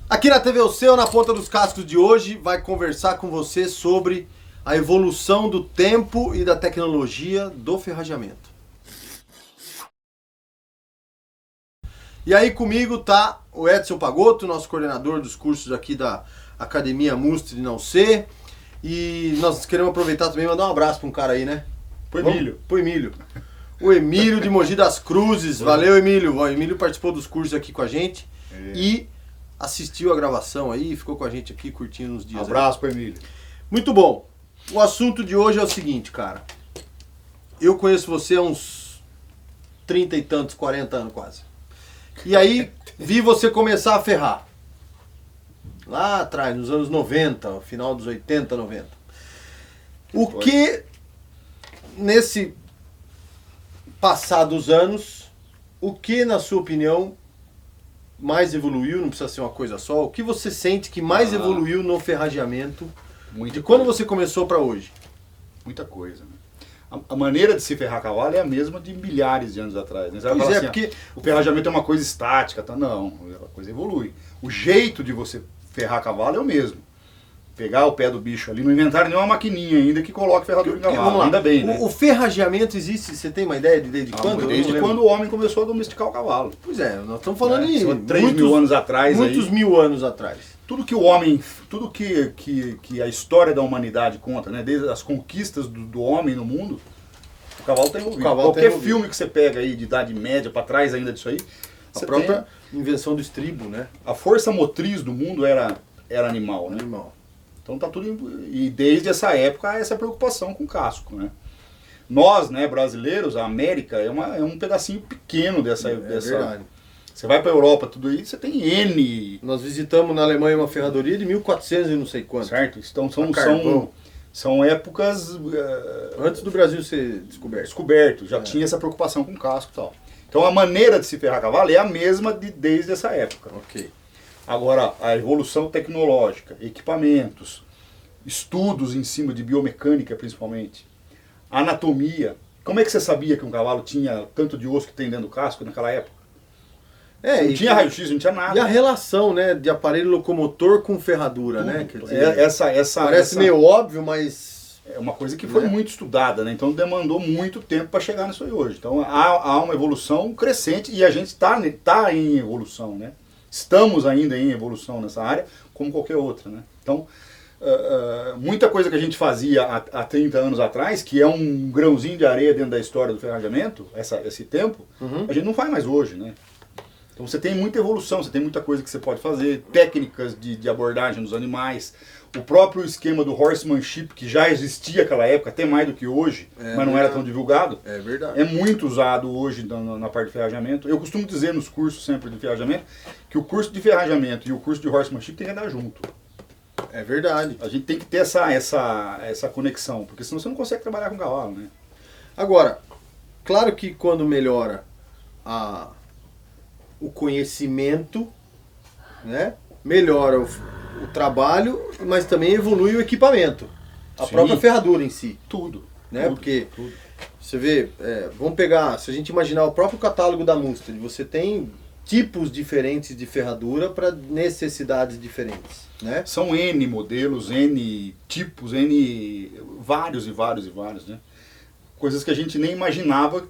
Aqui na TV O Seu, na Ponta dos Cascos de hoje, vai conversar com você sobre a evolução do tempo e da tecnologia do ferrajamento. E aí comigo tá o Edson Pagotto, nosso coordenador dos cursos aqui da Academia Mustre Não Ser. E nós queremos aproveitar também e mandar um abraço para um cara aí, né? Pro Emílio. Pro Emílio. O Emílio de Mogi das Cruzes. Valeu, Emílio. O Emílio participou dos cursos aqui com a gente e assistiu a gravação aí, ficou com a gente aqui curtindo uns dias. Abraço pro Emílio. Muito bom. O assunto de hoje é o seguinte, cara. Eu conheço você há uns 30 e tantos, 40 anos quase. E aí vi você começar a ferrar. Lá atrás, nos anos 90, final dos 80, 90. O que, nesse passar dos anos, o que, na sua opinião, mais evoluiu, não precisa ser uma coisa só, o que você sente que mais evoluiu no ferrageamento de quando você começou para hoje? Muita coisa, né? A maneira de se ferrar cavalo é a mesma de milhares de anos atrás. Né? Você vai falar assim, porque o ferrajamento é uma coisa estática, tá? Não, a coisa evolui. O jeito de você ferrar cavalo é o mesmo. Pegar o pé do bicho ali, não inventaram nenhuma maquininha ainda que coloque ferradura em cavalo, ainda bem, né? O ferrageamento existe, você tem uma ideia de desde quando? Desde quando o homem começou a domesticar o cavalo. Pois é, nós estamos falando de 3.000 anos atrás. Muitos mil anos atrás. Tudo que o homem, tudo que a história da humanidade conta, né? Desde as conquistas do homem no mundo, o cavalo está envolvido. Qualquer filme que você pega aí de Idade Média para trás ainda disso aí, a própria invenção do estribo, né? A força motriz do mundo era animal, né? Animal. Então tá tudo. E desde essa época há essa preocupação com o casco, né? Nós, né, brasileiros, a América é um pedacinho pequeno dessa. Verdade. Você vai para a Europa, tudo aí, você tem N. Nós visitamos na Alemanha uma ferradoria de 1400 e não sei quanto. Certo? Então são épocas. Antes do Brasil ser descoberto. Descoberto, já tinha essa preocupação com o casco e tal. Então a maneira de se ferrar cavalo é a mesma desde essa época. Ok. Agora, a evolução tecnológica, equipamentos, estudos em cima de biomecânica principalmente, anatomia. Como é que você sabia que um cavalo tinha tanto de osso que tem dentro do casco naquela época? Não tinha raio-x, não tinha nada. E a relação, né, de aparelho locomotor com ferradura, né? Quer dizer, parece meio óbvio, mas é uma coisa que foi muito estudada, né? Então demandou muito tempo para chegar nisso aí hoje. Então há uma evolução crescente e a gente está em evolução, né? Estamos ainda em evolução nessa área, como qualquer outra, né? Então, muita coisa que a gente fazia há 30 anos atrás, que é um grãozinho de areia dentro da história do ferrajamento, esse tempo, a gente não faz mais hoje, né? Então você tem muita evolução, você tem muita coisa que você pode fazer, técnicas de abordagem dos animais, o próprio esquema do horsemanship, que já existia naquela época, até mais do que hoje, mas não era tão divulgado. É verdade. É muito usado hoje na parte de ferrajamento. Eu costumo dizer nos cursos sempre de ferrajamento, que o curso de ferrajamento e o curso de horsemanship tem que andar junto. É verdade. A gente tem que ter essa conexão, porque senão você não consegue trabalhar com cavalo, né? Agora, claro que quando melhora o conhecimento, né, melhora o trabalho, mas também evolui o equipamento, a própria ferradura em si. Tudo. Né? Porque você vê, vamos pegar, se a gente imaginar o próprio catálogo da Mustre, você tem tipos diferentes de ferradura para necessidades diferentes. Né? São N modelos, N tipos, vários e vários e vários, né? Coisas que a gente nem imaginava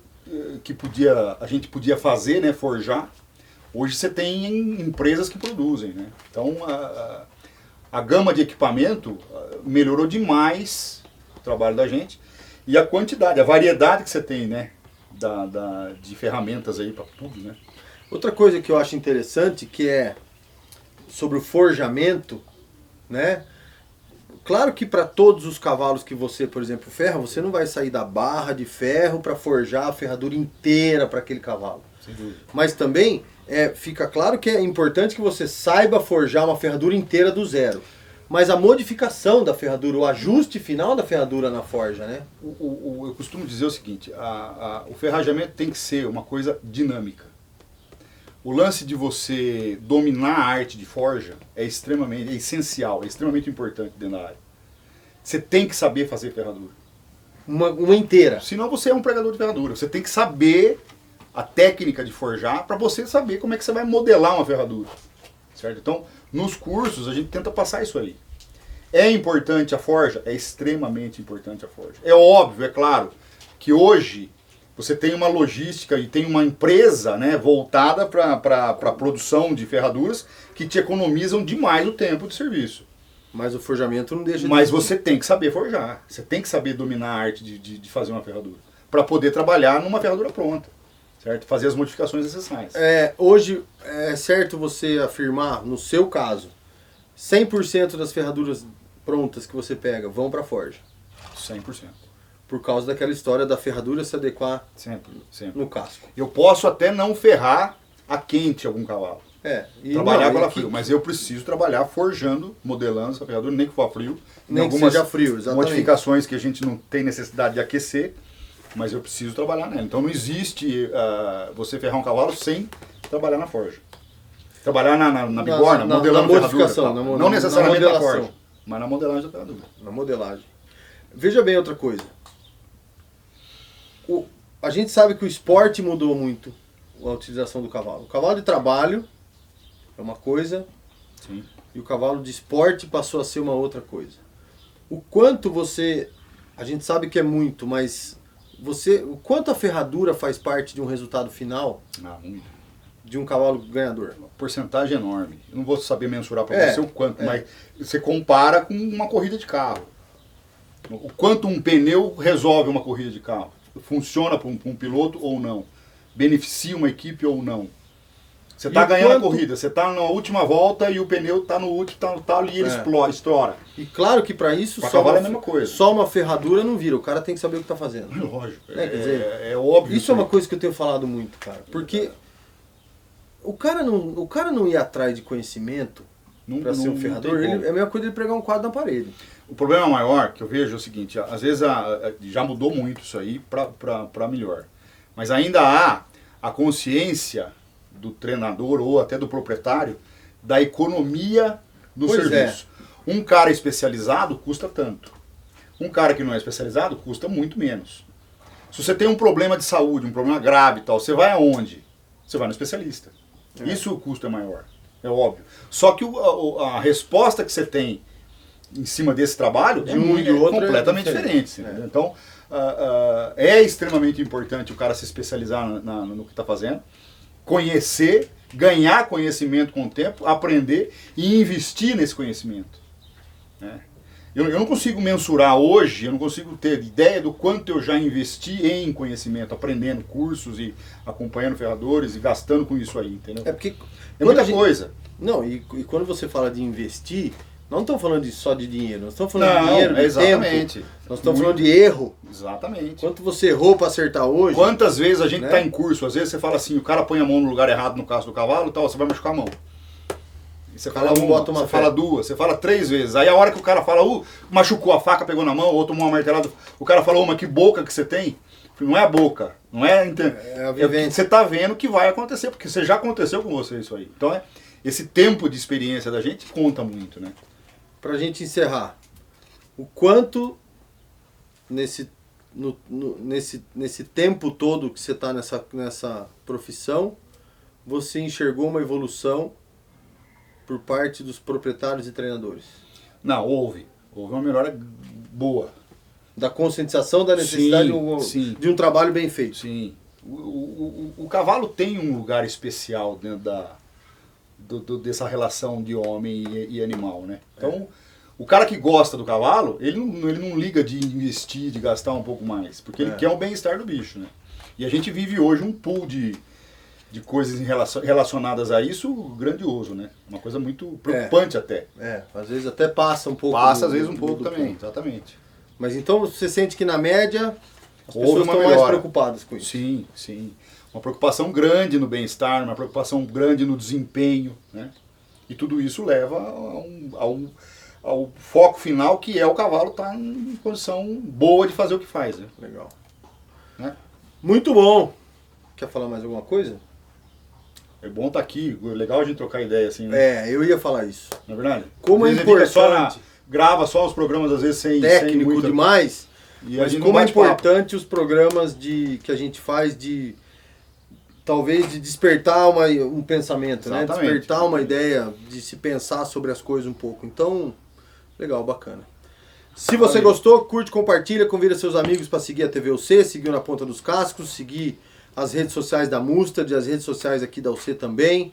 que a gente podia fazer, né, forjar. Hoje você tem empresas que produzem, né? Então a gama de equipamento melhorou demais o trabalho da gente e a quantidade, a variedade que você tem, né, de ferramentas aí para tudo, né? Outra coisa que eu acho interessante que é sobre o forjamento, né? Claro que para todos os cavalos que você, por exemplo, ferra, você não vai sair da barra de ferro para forjar a ferradura inteira para aquele cavalo. Sem dúvida. Mas também fica claro que é importante que você saiba forjar uma ferradura inteira do zero. Mas a modificação da ferradura, o ajuste final da ferradura na forja, né? Eu costumo dizer o seguinte, o ferrajamento tem que ser uma coisa dinâmica. O lance de você dominar a arte de forja é essencial, é extremamente importante dentro da área. Você tem que saber fazer ferradura. Uma inteira. Senão você é um pregador de ferradura. Você tem que saber a técnica de forjar para você saber como é que você vai modelar uma ferradura. certo? Então, nos cursos a gente tenta passar isso aí. É importante a forja? É extremamente importante a forja. É óbvio, é claro, que hoje você tem uma logística e tem uma empresa, né, voltada para a produção de ferraduras que te economizam demais o tempo de serviço. Mas o forjamento não deixa de... Mas você tem que saber forjar. Você tem que saber dominar a arte de fazer uma ferradura. Para poder trabalhar numa ferradura pronta. Certo? Fazer as modificações necessárias. Hoje é certo você afirmar, no seu caso, 100% das ferraduras prontas que você pega vão para a forja. 100%. Por causa daquela história da ferradura se adequar Sempre. no casco. Eu posso até não ferrar a quente algum cavalo. Trabalhar com ela frio, mas eu preciso trabalhar forjando, modelando essa ferradura, nem que for frio. Nem que seja frio, exatamente. Modificações que a gente não tem necessidade de aquecer, mas eu preciso trabalhar nela. Então não existe você ferrar um cavalo sem trabalhar na forja. Trabalhar na bigorna, modelando na modificação, ferradura. Não necessariamente na forja, mas na modelagem da ferradura. Na modelagem. Veja bem outra coisa. A gente sabe que o esporte mudou muito a utilização do cavalo. O cavalo de trabalho é uma coisa, sim, e o cavalo de esporte passou a ser uma outra coisa. O quanto a gente sabe que é muito, mas o quanto a ferradura faz parte de um resultado final muito. De um cavalo ganhador? Uma porcentagem enorme. Eu não vou saber mensurar para você o quanto, mas você compara com uma corrida de carro. O quanto um pneu resolve uma corrida de carro. Funciona para um piloto ou não. Beneficia uma equipe ou não. Você está ganhando a corrida, você está na última volta e o pneu está no último, tá ali e ele estoura. E claro que para isso é a mesma coisa. Só uma ferradura não vira, o cara tem que saber o que está fazendo. Lógico, quer dizer, é óbvio. Isso é uma coisa que eu tenho falado muito, cara. Porque o cara não ir atrás de conhecimento para ser um ferrador, é a mesma coisa de pregar um quadro na parede. O problema maior que eu vejo é o seguinte, às vezes já mudou muito isso aí para melhor. Mas ainda há a consciência do treinador ou até do proprietário da economia do serviço. Um cara especializado custa tanto. Um cara que não é especializado custa muito menos. Se você tem um problema de saúde, um problema grave e tal, você vai aonde? Você vai no especialista. Isso o custo é maior, é óbvio. Só que a resposta que você tem em cima desse trabalho é completamente diferente. Então, é extremamente importante o cara se especializar no que está fazendo, conhecer, ganhar conhecimento com o tempo, aprender e investir nesse conhecimento. Eu não consigo mensurar hoje, eu não consigo ter ideia do quanto eu já investi em conhecimento, aprendendo cursos e acompanhando ferradores e gastando com isso aí, entendeu? É muita coisa. Não, e quando você fala de investir, não estamos falando só de dinheiro, nós estamos falando de dinheiro, de tempo. Nós estamos falando de erro. Exatamente. Quanto você errou para acertar hoje. Quantas vezes a gente está em curso, às vezes você fala assim, o cara põe a mão no lugar errado no casco do cavalo e tal, você vai machucar a mão. E você fala você fala duas, você fala 3 vezes. Aí a hora que o cara fala, machucou a faca, pegou na mão, ou tomou uma martelada, o cara falou, mas que boca que você tem. Não é a boca, não é a vivência. Você está vendo que vai acontecer, porque já aconteceu com você isso aí. Então esse tempo de experiência da gente conta muito, né? Pra gente encerrar, o quanto nesse tempo todo que você está nessa profissão, você enxergou uma evolução por parte dos proprietários e treinadores? Não, houve uma melhora boa. Da conscientização da necessidade de um trabalho bem feito. Sim. O cavalo tem um lugar especial dentro dessa relação de homem e animal, né? Então, o cara que gosta do cavalo, ele não liga de investir, de gastar um pouco mais, porque ele quer o bem-estar do bicho, né? E a gente vive hoje um pool de coisas relacionadas a isso grandioso, né? Uma coisa muito preocupante até. Às vezes até passa um pouco. Passa às vezes um pouco também, exatamente. Mas então você sente que na média as pessoas estão mais preocupadas com isso? Sim, sim. Uma preocupação grande no bem-estar, uma preocupação grande no desempenho, né? E tudo isso leva ao foco final, que é o cavalo estar em posição boa de fazer o que faz, né? Legal. Né? Muito bom. Quer falar mais alguma coisa? É bom estar aqui, legal a gente trocar ideia assim, né? Eu ia falar isso. Não é verdade? Como é importante. Grava só os programas às vezes sem técnico muita... demais. E mas como é importante os programas que a gente faz talvez de despertar um pensamento, né? Exatamente. Despertar uma ideia de se pensar sobre as coisas um pouco. Então, legal, bacana. Se você gostou, curte, compartilha, convida seus amigos para seguir a TVUC, seguir Na Ponta dos Cascos, seguir as redes sociais da Mustard, as redes sociais aqui da UC também.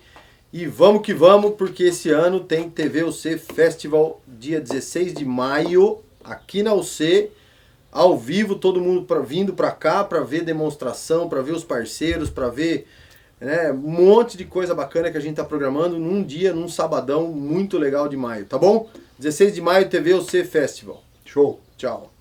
E vamos que vamos, porque esse ano tem TVUC Festival, dia 16 de maio, aqui na UC, ao vivo, todo mundo vindo para cá para ver demonstração, para ver os parceiros, para ver, né, um monte de coisa bacana que a gente está programando num dia, num sabadão muito legal de maio, tá bom? 16 de maio, TVUC Festival. Show. Tchau.